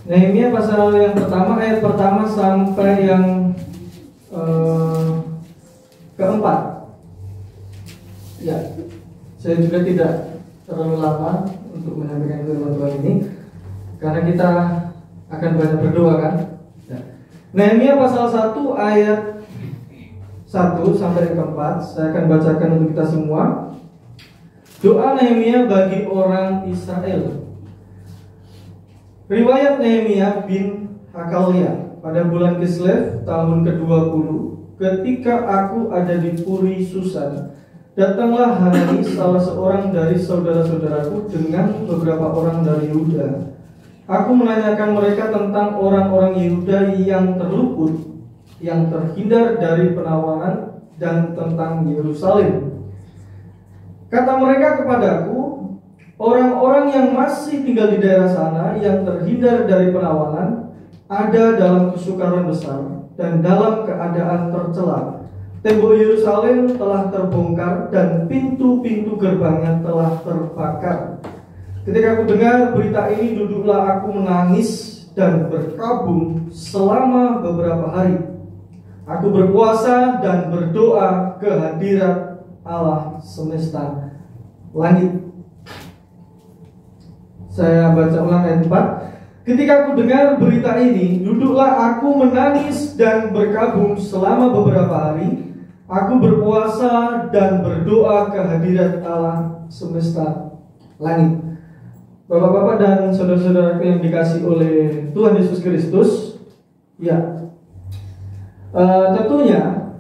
Nehemia pasal yang pertama, ayat pertama sampai yang keempat. Ya, saya juga tidak terlalu lama untuk menyampaikan firman Tuhan ini, karena kita akan banyak berdoa kan. Ya. Nehemia pasal 1 ayat 1 sampai yang keempat, saya akan bacakan untuk kita semua. Doa Nehemia bagi orang Israel. Riwayat Nehemia bin Hakalia pada bulan Kislev tahun ke-20, ketika aku ada di Puri Susan, datanglah Hanani, salah seorang dari saudara-saudaraku, dengan beberapa orang dari Yehuda. Aku menanyakan mereka tentang orang-orang Yehuda yang terluput, yang terhindar dari penawanan, dan tentang Yerusalem. Kata mereka kepadaku, orang-orang yang masih tinggal di daerah sana, yang terhindar dari penawanan, ada dalam kesukaran besar dan dalam keadaan tercela. Tembok Yerusalem telah terbongkar dan pintu-pintu gerbangnya telah terbakar. Ketika aku dengar berita ini, duduklah aku menangis dan berkabung selama beberapa hari. Aku berpuasa dan berdoa ke hadirat Allah semesta langit. Saya baca ulang ayat 4. Ketika aku dengar berita ini, duduklah aku menangis dan berkabung selama beberapa hari. Aku berpuasa dan berdoa ke hadirat Allah semesta langit. Bapak-bapak dan saudara-saudaraku yang dikasihi oleh Tuhan Yesus Kristus, ya, tentunya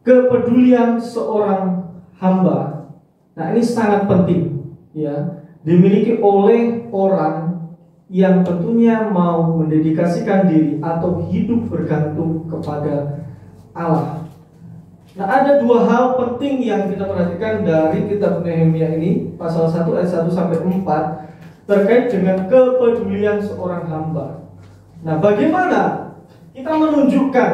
kepedulian seorang hamba, nah ini sangat penting, ya, dimiliki oleh orang yang tentunya mau mendedikasikan diri atau hidup bergantung kepada Allah. Nah, ada dua hal penting yang kita perhatikan dari kitab Nehemia ini, pasal 1 ayat 1 sampai 4, terkait dengan kepedulian seorang hamba. Nah, bagaimana kita menunjukkan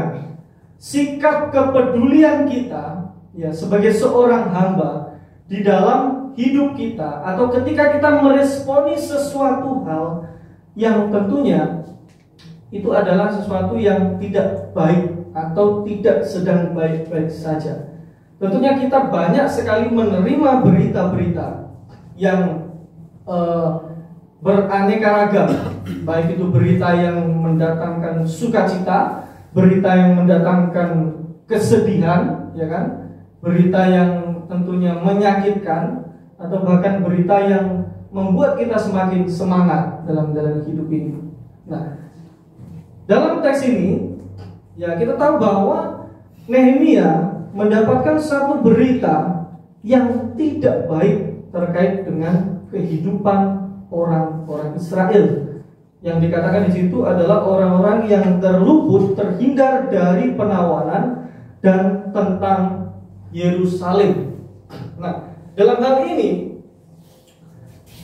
sikap kepedulian kita, ya, sebagai seorang hamba di dalam hidup kita, atau ketika kita meresponi sesuatu hal yang tentunya itu adalah sesuatu yang tidak baik atau tidak sedang baik-baik saja. Tentunya kita banyak sekali menerima berita-berita yang beraneka ragam, baik itu berita yang mendatangkan sukacita, berita yang mendatangkan kesedihan, ya kan, berita yang tentunya menyakitkan, atau bahkan berita yang membuat kita semakin semangat dalam hidup ini. Nah, dalam teks ini, ya, kita tahu bahwa Nehemia mendapatkan satu berita yang tidak baik terkait dengan kehidupan orang-orang Israel. Yang dikatakan di situ adalah orang-orang yang terluput, terhindar dari penawanan, dan tentang Yerusalem. Nah, dalam hal ini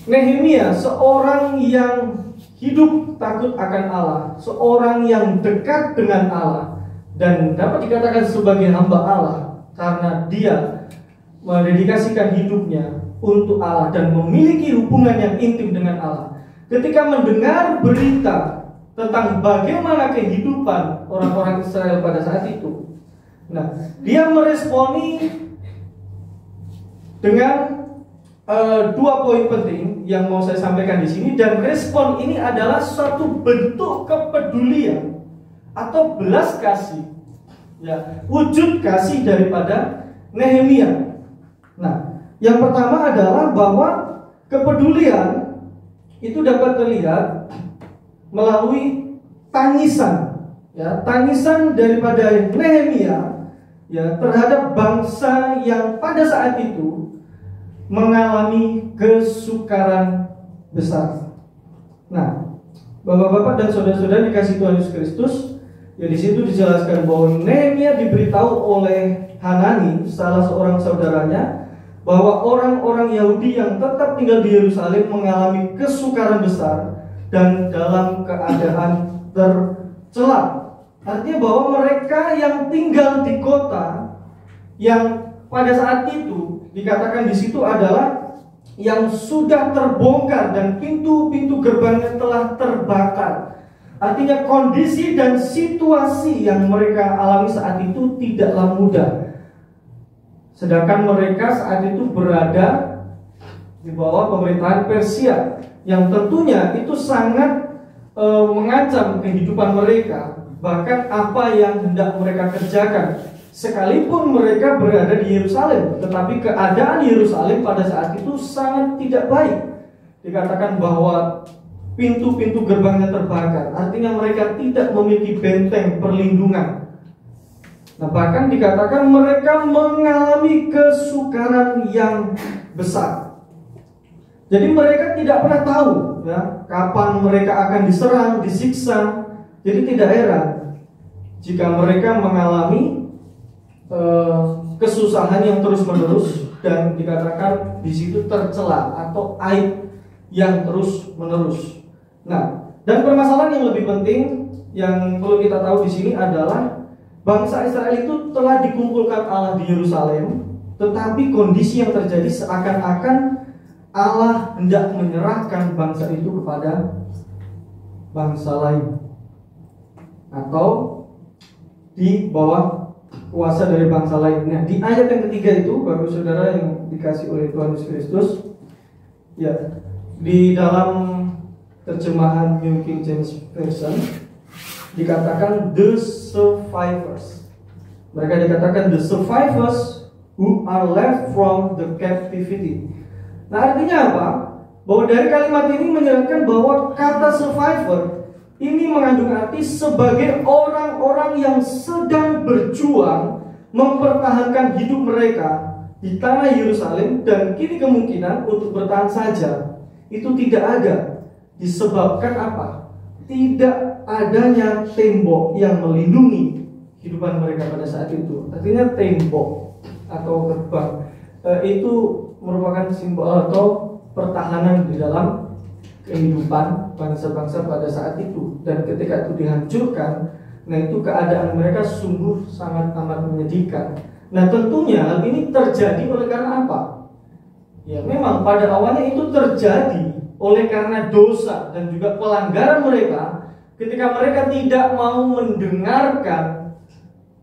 Nehemia seorang yang hidup takut akan Allah, seorang yang dekat dengan Allah, dan dapat dikatakan sebagai hamba Allah karena dia mendedikasikan hidupnya untuk Allah dan memiliki hubungan yang intim dengan Allah. Ketika mendengar berita tentang bagaimana kehidupan orang-orang Israel pada saat itu, nah, dia meresponi dengan dua poin penting yang mau saya sampaikan di sini, dan respon ini adalah suatu bentuk kepedulian atau belas kasih, ya, wujud kasih daripada Nehemia. Nah, yang pertama adalah bahwa kepedulian itu dapat terlihat melalui tangisan, ya, tangisan daripada Nehemia, ya, terhadap bangsa yang pada saat itu mengalami kesukaran besar. Nah, bapak-bapak dan saudara-saudara dikasih Tuhan Yesus Kristus, ya, di situ dijelaskan bahwa Nehemia diberitahu oleh Hanani, salah seorang saudaranya, bahwa orang-orang Yahudi yang tetap tinggal di Yerusalem mengalami kesukaran besar dan dalam keadaan tercela. Artinya bahwa mereka yang tinggal di kota yang pada saat itu dikatakan di situ adalah yang sudah terbongkar dan pintu-pintu gerbangnya telah terbakar. Artinya kondisi dan situasi yang mereka alami saat itu tidaklah mudah. Sedangkan mereka saat itu berada di bawah pemerintahan Persia, yang tentunya itu sangat mengancam kehidupan mereka. Bahkan apa yang hendak mereka kerjakan, sekalipun mereka berada di Yerusalem, tetapi keadaan Yerusalem pada saat itu sangat tidak baik. Dikatakan bahwa pintu-pintu gerbangnya terbakar, artinya mereka tidak memiliki benteng perlindungan. Nah, bahkan dikatakan mereka mengalami kesukaran yang besar. Jadi mereka tidak pernah tahu ya, kapan mereka akan diserang, disiksa. Jadi tidak heran jika mereka mengalami kesusahan yang terus-menerus, dan dikatakan di situ tercela atau aib yang terus-menerus. Nah, dan permasalahan yang lebih penting yang perlu kita tahu di sini adalah bangsa Israel itu telah dikumpulkan Allah di Yerusalem, tetapi kondisi yang terjadi seakan-akan Allah hendak menyerahkan bangsa itu kepada bangsa lain, atau di bawah kuasa dari bangsa lainnya. Di ayat yang ketiga itu, Bapak Saudara yang dikasih oleh Tuhan Yesus Kristus, ya, di dalam terjemahan New King James Version dikatakan the survivors. Mereka dikatakan the survivors who are left from the captivity. Nah, artinya apa? Bahwa dari kalimat ini menjelaskan bahwa kata survivor ini mengandung arti sebagai orang-orang yang sedang berjuang mempertahankan hidup mereka di tanah Yerusalem, dan kini kemungkinan untuk bertahan saja itu tidak ada. Disebabkan apa? Tidak adanya tembok yang melindungi kehidupan mereka pada saat itu. Artinya tembok atau gerbang itu merupakan simbol atau pertahanan di dalam kehidupan bangsa-bangsa pada saat itu. Dan ketika itu dihancurkan, nah itu keadaan mereka sungguh sangat amat menyedihkan. Nah, tentunya hal ini terjadi oleh karena apa? Ya, memang pada awalnya itu terjadi oleh karena dosa dan juga pelanggaran mereka, ketika mereka tidak mau mendengarkan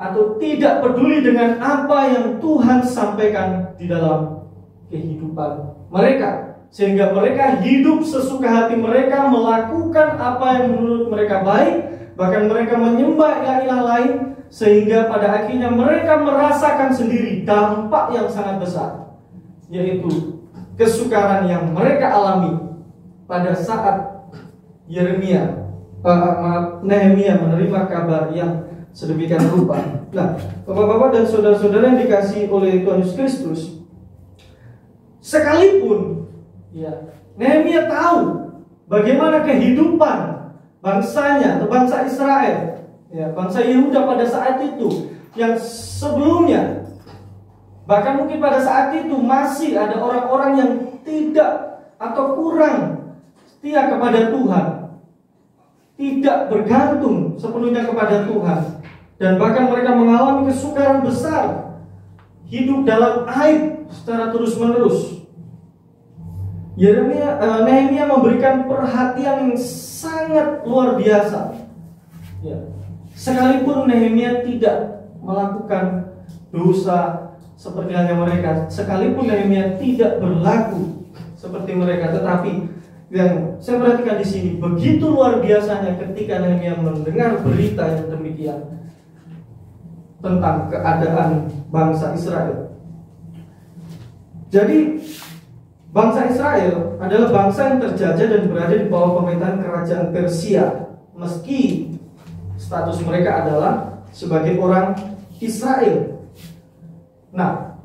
atau tidak peduli dengan apa yang Tuhan sampaikan di dalam kehidupan mereka, sehingga mereka hidup sesuka hati mereka, melakukan apa yang menurut mereka baik, bahkan mereka menyembah ilah-ilah lain, sehingga pada akhirnya mereka merasakan sendiri dampak yang sangat besar, yaitu kesukaran yang mereka alami pada saat Nehemia menerima kabar yang sedemikian rupa. Nah, Bapak-bapak dan saudara-saudara yang dikasihi oleh Tuhan Yesus Kristus, sekalipun ya, Nehemia tahu bagaimana kehidupan bangsanya atau bangsa Israel, ya, bangsa Yehuda pada saat itu, yang sebelumnya, bahkan mungkin pada saat itu masih ada orang-orang yang tidak atau kurang setia kepada Tuhan, tidak bergantung sepenuhnya kepada Tuhan, dan bahkan mereka mengalami kesukaran besar, hidup dalam aib secara terus-menerus. Nehemia memberikan perhatian yang sangat luar biasa. Ya. Sekalipun Nehemia tidak melakukan dosa seperti halnya mereka, sekalipun Nehemia tidak berlaku seperti mereka, tetapi yang saya perhatikan di sini begitu luar biasanya ketika Nehemia mendengar berita yang demikian tentang keadaan bangsa Israel. Jadi bangsa Israel adalah bangsa yang terjajah dan berada di bawah pemerintahan kerajaan Persia, meski status mereka adalah sebagai orang Israel. Nah,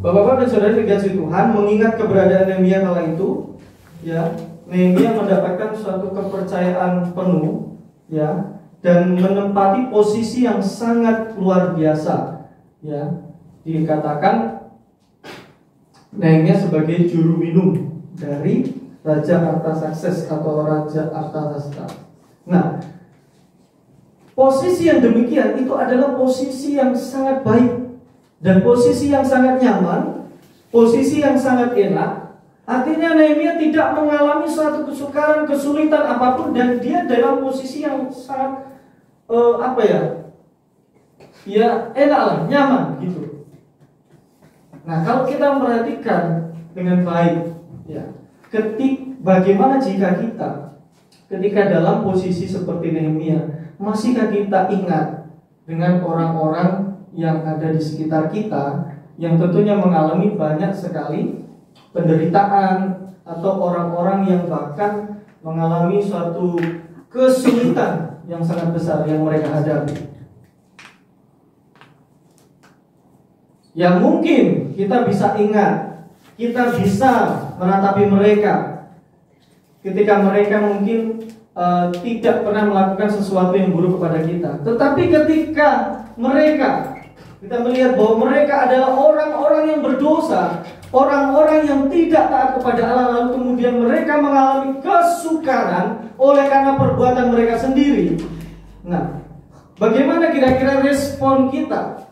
Bapak-bapak dan saudara dikasihi Tuhan, mengingat keberadaan Nehemia kala itu, ya, Nehemia mendapatkan suatu kepercayaan penuh, ya, dan menempati posisi yang sangat luar biasa, ya. Dikatakan Nehemia sebagai juru minum dari Raja Artasakses atau Raja Artasasta. Nah, posisi yang demikian itu adalah posisi yang sangat baik dan posisi yang sangat nyaman, posisi yang sangat enak, Artinya Nehemia tidak mengalami suatu kesukaran, kesulitan apapun, dan dia dalam posisi yang sangat enak lah, nyaman gitu. Nah, kalau kita perhatikan dengan baik, ya, bagaimana jika kita ketika dalam posisi seperti Nehemia, masihkah kita ingat dengan orang-orang yang ada di sekitar kita yang tentunya mengalami banyak sekali penderitaan, atau orang-orang yang bahkan mengalami suatu kesulitan yang sangat besar yang mereka hadapi? Yang mungkin kita bisa ingat, kita bisa meratapi mereka ketika mereka mungkin tidak pernah melakukan sesuatu yang buruk kepada kita. Tetapi ketika kita melihat bahwa mereka adalah orang-orang yang berdosa, orang-orang yang tidak taat kepada Allah, lalu kemudian mereka mengalami kesukaran oleh karena perbuatan mereka sendiri. Nah, bagaimana kira-kira respon kita?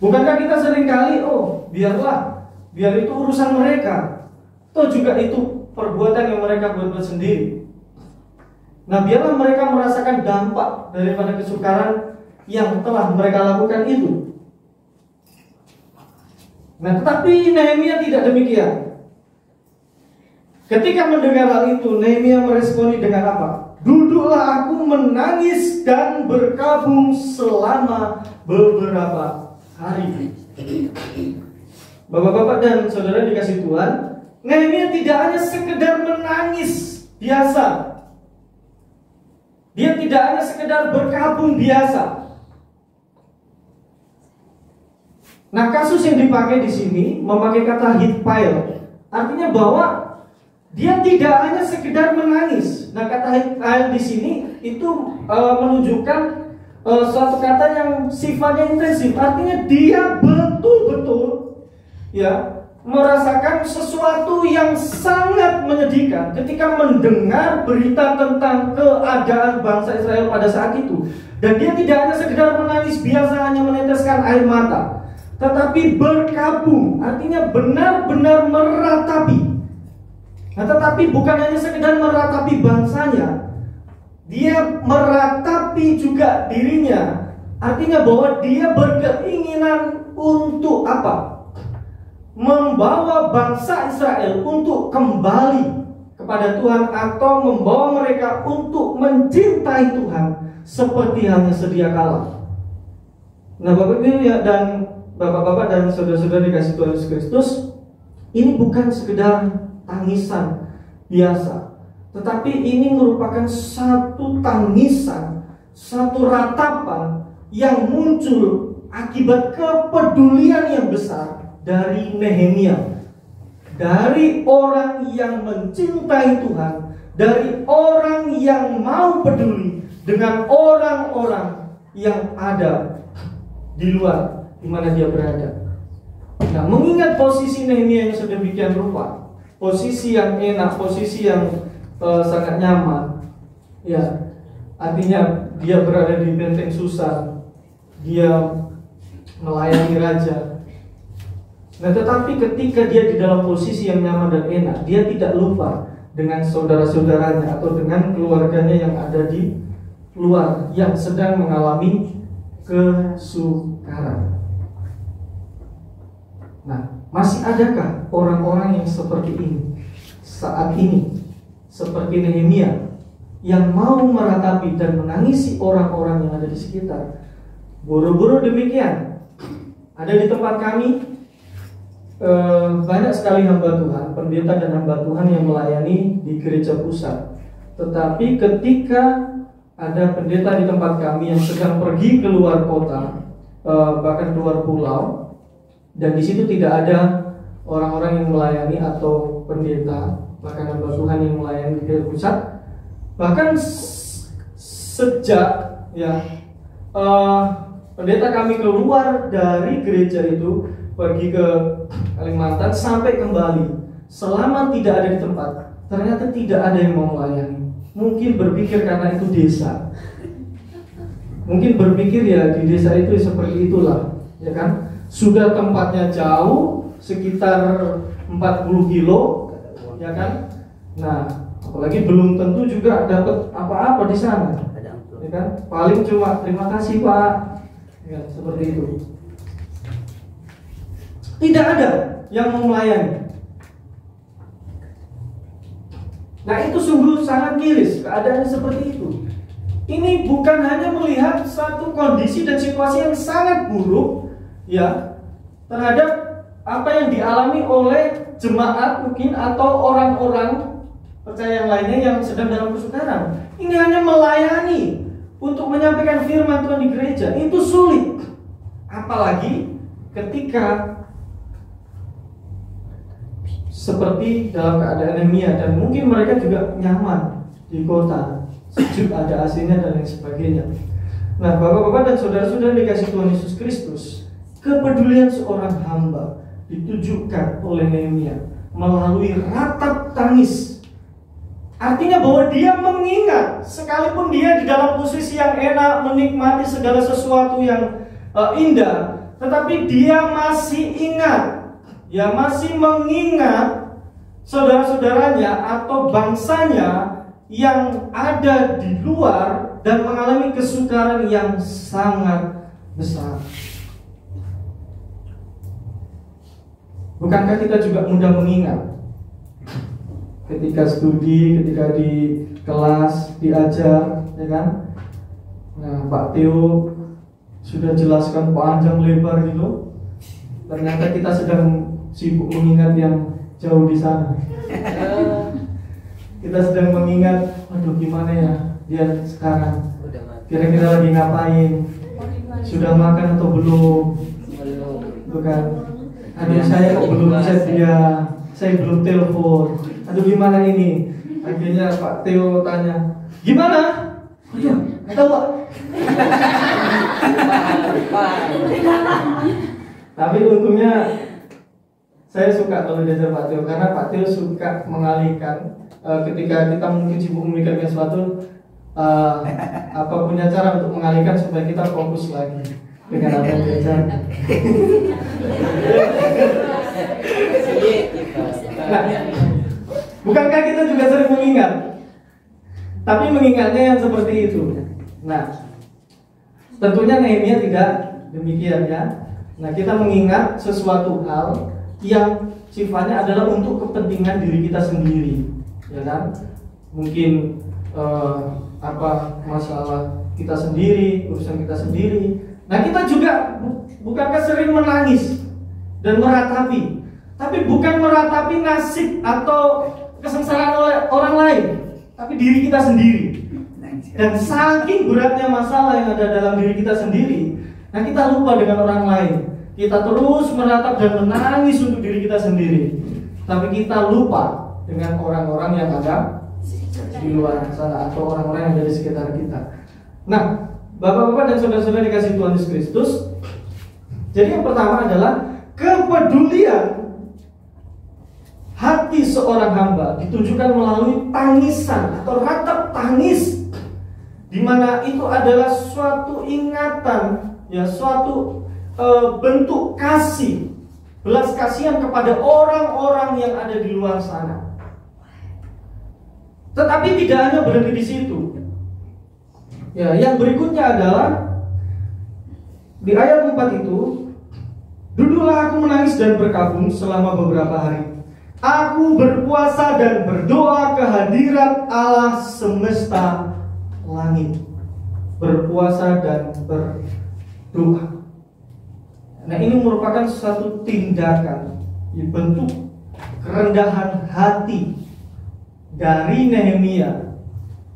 Bukankah kita seringkali, biar itu urusan mereka, toh juga itu perbuatan yang mereka buat sendiri. Nah, biarlah mereka merasakan dampak daripada kesukaran yang telah mereka lakukan itu. Nah, tetapi Nehemia tidak demikian. Ketika mendengar hal itu, Nehemia meresponi dengan apa? Duduklah aku menangis dan berkabung selama beberapa hari. Bapak-bapak dan saudara dikasih Tuhan, Nehemia tidak hanya sekedar menangis biasa. Dia tidak hanya sekedar berkabung biasa. Nah, kasus yang dipakai di sini memakai kata hitpail, artinya bahwa dia tidak hanya sekedar menangis. Nah, kata hitpail di sini itu menunjukkan suatu kata yang sifatnya intensif. Artinya dia betul-betul merasakan sesuatu yang sangat menyedihkan ketika mendengar berita tentang keadaan bangsa Israel pada saat itu. Dan dia tidak hanya sekedar menangis biasa, hanya meneteskan air mata, tetapi berkabung, artinya benar-benar meratapi. Nah, tetapi bukan hanya sekedar meratapi bangsanya, dia meratapi juga dirinya. Artinya bahwa dia berkeinginan untuk apa? Membawa bangsa Israel untuk kembali kepada Tuhan, atau membawa mereka untuk mencintai Tuhan seperti halnya sedia kala. Nah, Bapak-bapak dan saudara-saudara dikasih Tuhan Yesus Kristus, ini bukan sekedar tangisan biasa, tetapi ini merupakan satu tangisan, satu ratapan yang muncul akibat kepedulian yang besar dari Nehemia, dari orang yang mencintai Tuhan, dari orang yang mau peduli dengan orang-orang yang ada di luar di mana dia berada. Nah, mengingat posisi Nehemia yang sedemikian rupa, posisi yang enak, posisi yang sangat nyaman, ya, artinya dia berada di benteng Susan, dia melayani raja. Nah, tetapi ketika dia di dalam posisi yang nyaman dan enak, dia tidak lupa dengan saudara-saudaranya atau dengan keluarganya yang ada di luar yang sedang mengalami kesukaran. Nah, masih adakah orang-orang yang seperti ini saat ini, seperti Nehemia, yang mau meratapi dan menangisi orang-orang yang ada di sekitar? Buru-buru demikian. Ada di tempat kami banyak sekali hamba Tuhan, pendeta dan hamba Tuhan yang melayani di gereja pusat. Tetapi ketika ada pendeta di tempat kami yang sedang pergi keluar kota, bahkan keluar pulau, dan di situ tidak ada orang-orang yang melayani atau pendeta, bahkan hamba Tuhan yang melayani di gereja pusat. Bahkan sejak pendeta kami keluar dari gereja itu pergi ke Kalimantan sampai kembali, selama tidak ada di tempat, ternyata tidak ada yang mau melayani. Mungkin berpikir karena itu desa, mungkin berpikir ya di desa itu seperti itulah, ya kan? Sudah tempatnya jauh, sekitar 40 kilo, ya kan? Nah, apalagi belum tentu juga dapat apa-apa di sana, ya kan? Paling cuma terima kasih Pak, ya, seperti itu. Tidak ada yang mau melayani. Nah, itu sungguh sangat miris keadaannya seperti itu. Ini bukan hanya melihat satu kondisi dan situasi yang sangat buruk, ya, terhadap apa yang dialami oleh jemaat mungkin atau orang-orang percaya yang lainnya yang sedang dalam kesukaran. Ini hanya melayani untuk menyampaikan firman Tuhan di gereja itu sulit, apalagi ketika seperti dalam keadaan Nehemia, dan mungkin mereka juga nyaman di kota, sejuk, ada AC-nya dan lain sebagainya. Nah, Bapak-bapak dan saudara-saudara dikasih Tuhan Yesus Kristus, kepedulian seorang hamba ditujukan oleh Nehemia melalui ratap tangis. Artinya bahwa dia mengingat, sekalipun dia di dalam posisi yang enak, menikmati segala sesuatu yang indah, tetapi dia masih ingat, ya, masih mengingat saudara-saudaranya atau bangsanya yang ada di luar dan mengalami kesukaran yang sangat besar. Bukankah kita juga mudah mengingat ketika studi, ketika di kelas diajar, ya kan? Nah, Pak Theo sudah jelaskan panjang lebar gitu. Ternyata kita sedang sibuk mengingat yang jauh di sana. Kita sedang mengingat, aduh gimana ya dia sekarang, kira-kira lagi ngapain, sudah makan atau belum, bukan? Aduh saya kok belum chat dia, saya belum telepon, aduh gimana ini? Akhirnya Pak Theo tanya, gimana? Aduh, nggak tahu Pak. Tapi untungnya saya suka kalau diajar Pak Theo, karena Pak Theo suka mengalihkan ketika kita mungkin sibuk memikirkan sesuatu, punya cara untuk mengalihkan supaya kita fokus lagi dengan apa yang diajar. Nah, bukankah kita juga sering mengingat? Tapi mengingatnya yang seperti itu. Nah, tentunya Nehemia tidak demikian, ya. Nah, kita mengingat sesuatu hal yang sifatnya adalah untuk kepentingan diri kita sendiri, ya kan? Mungkin masalah kita sendiri, urusan kita sendiri. Nah, kita juga bukankah sering menangis dan meratapi, tapi bukan meratapi nasib atau kesengsaraan oleh orang lain, tapi diri kita sendiri. Dan saking beratnya masalah yang ada dalam diri kita sendiri, nah kita lupa dengan orang lain. Kita terus meratap dan menangis untuk diri kita sendiri, tapi kita lupa dengan orang-orang yang ada di luar sana atau orang-orang yang ada di sekitar kita. Nah, Bapak-bapak dan saudara-saudara dikasih Tuhan Yesus Kristus, jadi yang pertama adalah kepedulian hati seorang hamba ditunjukkan melalui tangisan atau ratap tangis, di mana itu adalah suatu ingatan, ya, suatu bentuk kasih, belas kasihan kepada orang-orang yang ada di luar sana. Tetapi tidak hanya berhenti di situ. Ya, yang berikutnya adalah di ayat 4 itu, duduklah aku menangis dan berkabung selama beberapa hari. Aku berpuasa dan berdoa ke hadirat Allah semesta langit. Berpuasa dan berdoa. Nah, ini merupakan suatu tindakan, bentuk kerendahan hati dari Nehemia,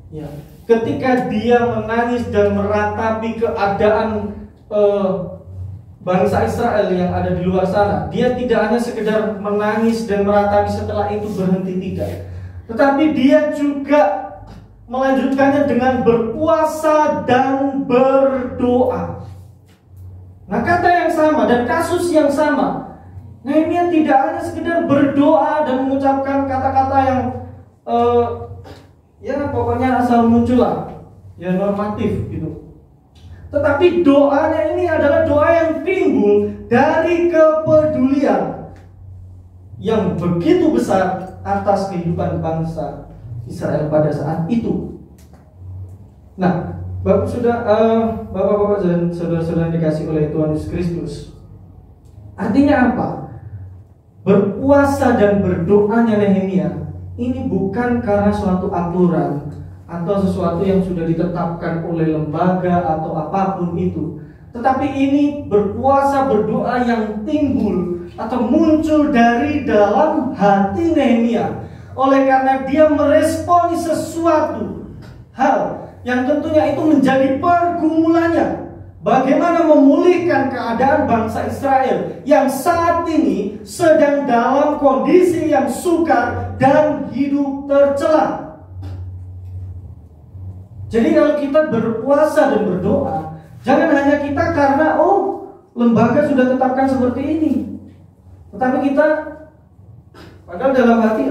ya, ketika dia menangis dan meratapi keadaan bangsa Israel yang ada di luar sana. Dia tidak hanya sekedar menangis dan meratapi setelah itu berhenti, tidak, tetapi dia juga melanjutkannya dengan berpuasa dan berdoa. Nah, kata yang sama dan kasus yang sama, Nehemia tidak hanya sekedar berdoa dan mengucapkan kata-kata yang ya pokoknya asal muncul lah, ya normatif gitu. Tetapi doanya ini adalah doa yang timbul dari kepedulian yang begitu besar atas kehidupan bangsa Israel pada saat itu. Nah, Bapak-bapak dan saudara-saudara dikasih oleh Tuhan Yesus Kristus, artinya apa? Berpuasa dan berdoanya Nehemia ini bukan karena suatu aturan atau sesuatu yang sudah ditetapkan oleh lembaga atau apapun itu, tetapi ini berpuasa berdoa yang timbul atau muncul dari dalam hati Nehemia, oleh karena dia meresponi sesuatu hal yang tentunya itu menjadi pergumulannya. Bagaimana memulihkan keadaan bangsa Israel yang saat ini sedang dalam kondisi yang sukar dan hidup tercela. Jadi kalau kita berpuasa dan berdoa, jangan hanya kita karena lembaga sudah tetapkan seperti ini, tetapi kita padahal dalam hati,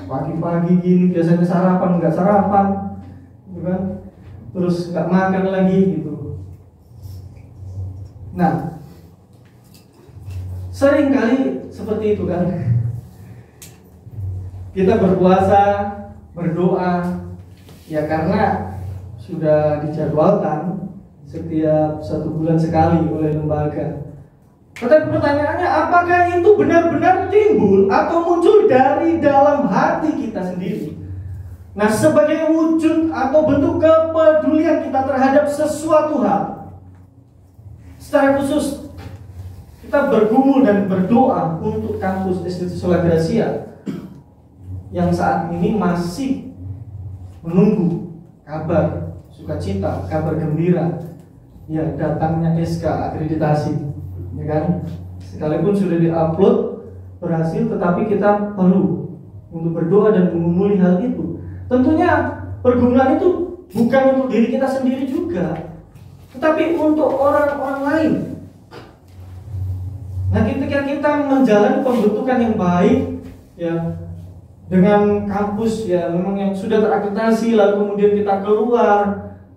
pagi-pagi gini biasanya sarapan nggak sarapan, gitu kan? Terus nggak makan lagi gitu. Nah, sering kali seperti itu kan. Kita berpuasa, berdoa, ya karena sudah dijadwalkan setiap 1 bulan sekali oleh lembaga. Tetapi pertanyaannya, apakah itu benar-benar timbul atau muncul dari dalam hati kita sendiri? Nah, sebagai wujud atau bentuk kepedulian kita terhadap sesuatu hal, secara khusus kita bergumul dan berdoa untuk kampus SD Sola Gracia yang saat ini masih menunggu kabar sukacita, kabar gembira, ya datangnya SK akreditasi, ya kan? Sekalipun sudah diupload berhasil, tetapi kita perlu untuk berdoa dan mengumuli hal itu. Tentunya pergumulan itu bukan untuk diri kita sendiri juga, tetapi untuk orang-orang lain. Nah, ketika kita menjalani pembentukan yang baik, ya dengan kampus ya memang yang sudah terakreditasi, lalu kemudian kita keluar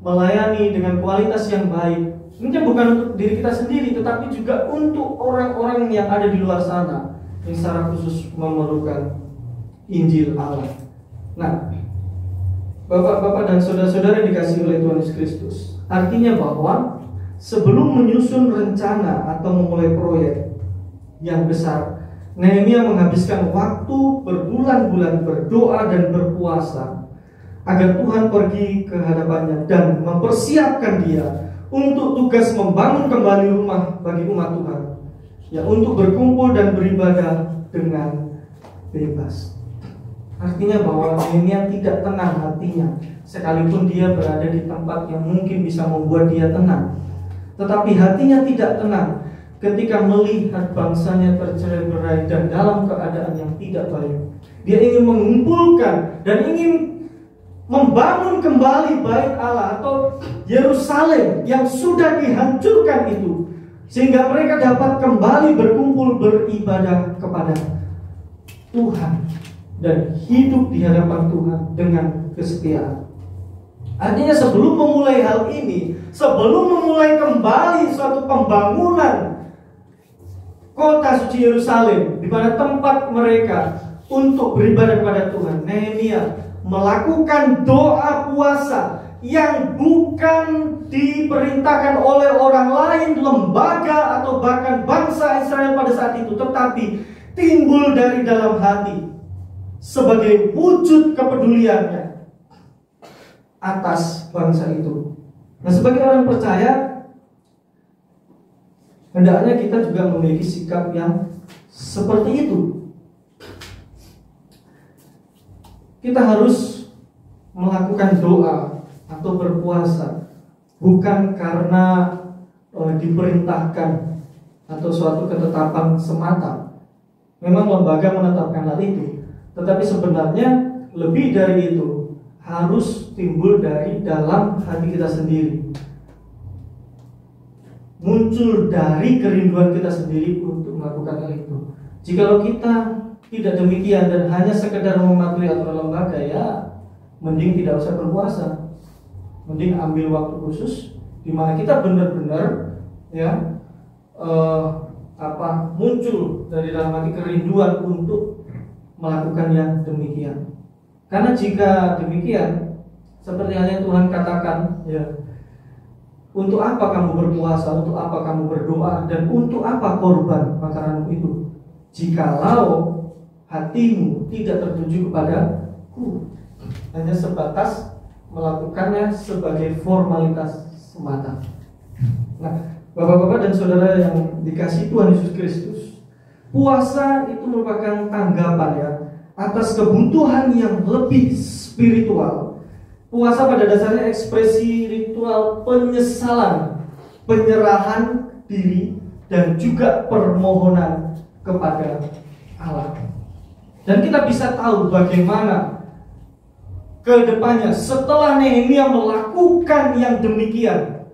melayani dengan kualitas yang baik, ini bukan untuk diri kita sendiri, tetapi juga untuk orang-orang yang ada di luar sana yang secara khusus memerlukan Injil Allah. Nah, Bapak-bapak dan saudara-saudara yang dikasihi oleh Tuhan Yesus Kristus, artinya bahwa sebelum menyusun rencana atau memulai proyek yang besar, Nehemia menghabiskan waktu berbulan-bulan berdoa dan berpuasa agar Tuhan pergi ke hadapannya dan mempersiapkan dia untuk tugas membangun kembali rumah bagi umat Tuhan, ya untuk berkumpul dan beribadah dengan bebas. Artinya bahwa Nehemia tidak tenang hatinya, sekalipun dia berada di tempat yang mungkin bisa membuat dia tenang, tetapi hatinya tidak tenang ketika melihat bangsanya tercerai-berai dan dalam keadaan yang tidak baik. Dia ingin mengumpulkan dan ingin membangun kembali bait Allah atau Yerusalem yang sudah dihancurkan itu, sehingga mereka dapat kembali berkumpul beribadah kepada Tuhan dan hidup di hadapan Tuhan dengan kesetiaan. Artinya sebelum memulai hal ini, sebelum memulai kembali suatu pembangunan kota suci Yerusalem, di mana tempat mereka untuk beribadah kepada Tuhan, Nehemia melakukan doa puasa yang bukan diperintahkan oleh orang lain, lembaga atau bahkan bangsa Israel pada saat itu, tetapi timbul dari dalam hati sebagai wujud kepeduliannya atas bangsa itu. Nah, sebagai orang percaya, hendaknya kita juga memiliki sikap yang seperti itu. Kita harus melakukan doa atau berpuasa bukan karena diperintahkan atau suatu ketetapan semata. Memang lembaga menetapkan hal itu, tetapi sebenarnya lebih dari itu harus timbul dari dalam hati kita sendiri, muncul dari kerinduan kita sendiri untuk melakukan hal itu. Jikalau kita tidak demikian dan hanya sekedar mematuhi aturan lembaga, ya mending tidak usah berpuasa, mending ambil waktu khusus di mana kita benar-benar ya muncul dari dalam hati kerinduan untuk melakukan yang demikian. Karena jika demikian, seperti halnya Tuhan katakan, ya, untuk apa kamu berpuasa, untuk apa kamu berdoa, dan untuk apa korban makananmu itu, jikalau hatimu tidak tertuju kepadaku, hanya sebatas melakukannya sebagai formalitas semata. Nah, Bapak-bapak dan saudara yang dikasihi Tuhan Yesus Kristus, puasa itu merupakan tanggapan, ya, atas kebutuhan yang lebih spiritual. Puasa pada dasarnya ekspresi ritual penyesalan, penyerahan diri, dan juga permohonan kepada Allah. Dan kita bisa tahu bagaimana ke depannya setelah Nehemia melakukan yang demikian,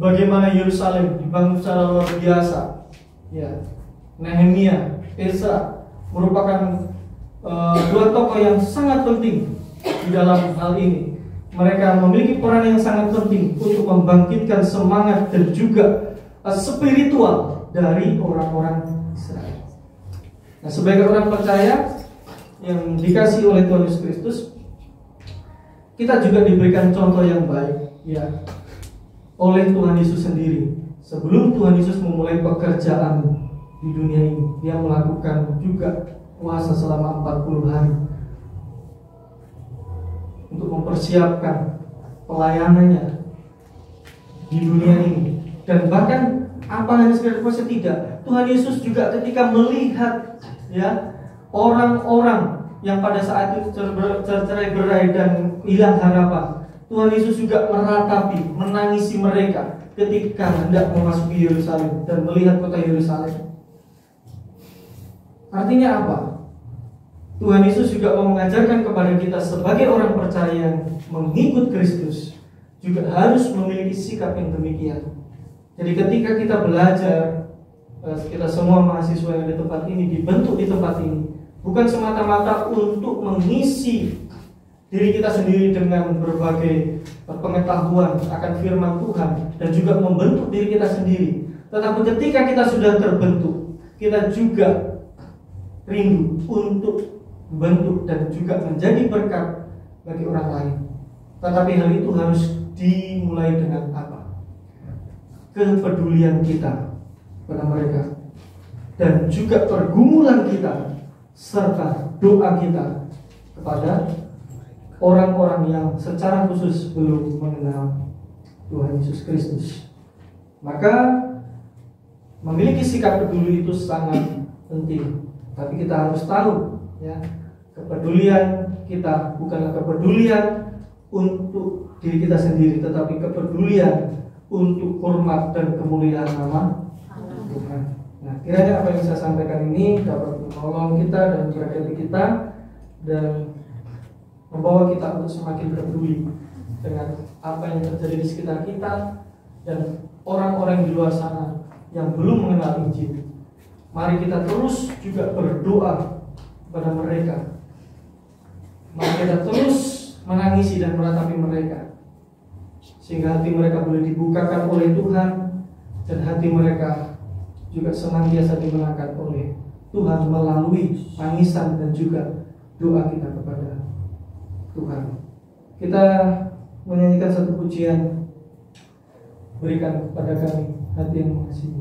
bagaimana Yerusalem dibangun secara luar biasa. Ya, Nehemia, Ezra merupakan dua tokoh yang sangat penting di dalam hal ini. Mereka memiliki peran yang sangat penting untuk membangkitkan semangat dan juga spiritual dari orang-orang Israel. Nah, sebagai orang percaya yang dikasihi oleh Tuhan Yesus Kristus, kita juga diberikan contoh yang baik, ya, oleh Tuhan Yesus sendiri. Sebelum Tuhan Yesus memulai pekerjaan di dunia ini, dia melakukan juga puasa selama 40 hari untuk mempersiapkan pelayanannya di dunia ini. Dan bahkan apa hanya sekedar puasa, tidak, Tuhan Yesus juga ketika melihat, ya, orang-orang yang pada saat itu tercerai-berai dan hilang harapan, Tuhan Yesus juga meratapi, menangisi mereka ketika hendak memasuki Yerusalem dan melihat kota Yerusalem. Artinya apa? Tuhan Yesus juga mau mengajarkan kepada kita sebagai orang percaya yang mengikut Kristus juga harus memiliki sikap yang demikian. Jadi ketika kita belajar, kita semua mahasiswa yang di tempat ini dibentuk di tempat ini bukan semata-mata untuk mengisi diri kita sendiri dengan berbagai pengetahuan akan firman Tuhan dan juga membentuk diri kita sendiri, tetapi ketika kita sudah terbentuk, kita juga rindu untuk membentuk dan juga menjadi berkat bagi orang lain. Tetapi hal itu harus dimulai dengan apa? Kepedulian kita pada mereka, dan juga pergumulan kita serta doa kita kepada orang-orang yang secara khusus belum mengenal Tuhan Yesus Kristus. Maka memiliki sikap peduli itu sangat penting. Tapi kita harus tahu, ya, kepedulian kita bukanlah kepedulian untuk diri kita sendiri, tetapi kepedulian untuk hormat dan kemuliaan nama Tuhan. Nah, kiranya apa yang saya sampaikan ini dapat menolong kita dan memberkati kita dan membawa kita untuk semakin peduli dengan apa yang terjadi di sekitar kita dan orang-orang di luar sana yang belum mengenal Injil. Mari kita terus juga berdoa kepada mereka. Mari kita terus menangisi dan meratapi mereka, sehingga hati mereka boleh dibukakan oleh Tuhan dan hati mereka juga senantiasa dimenangkan oleh Tuhan melalui tangisan dan juga doa kita kepada Tuhan. Kita menyanyikan satu pujian, berikan kepada kami hati yang mengasihi.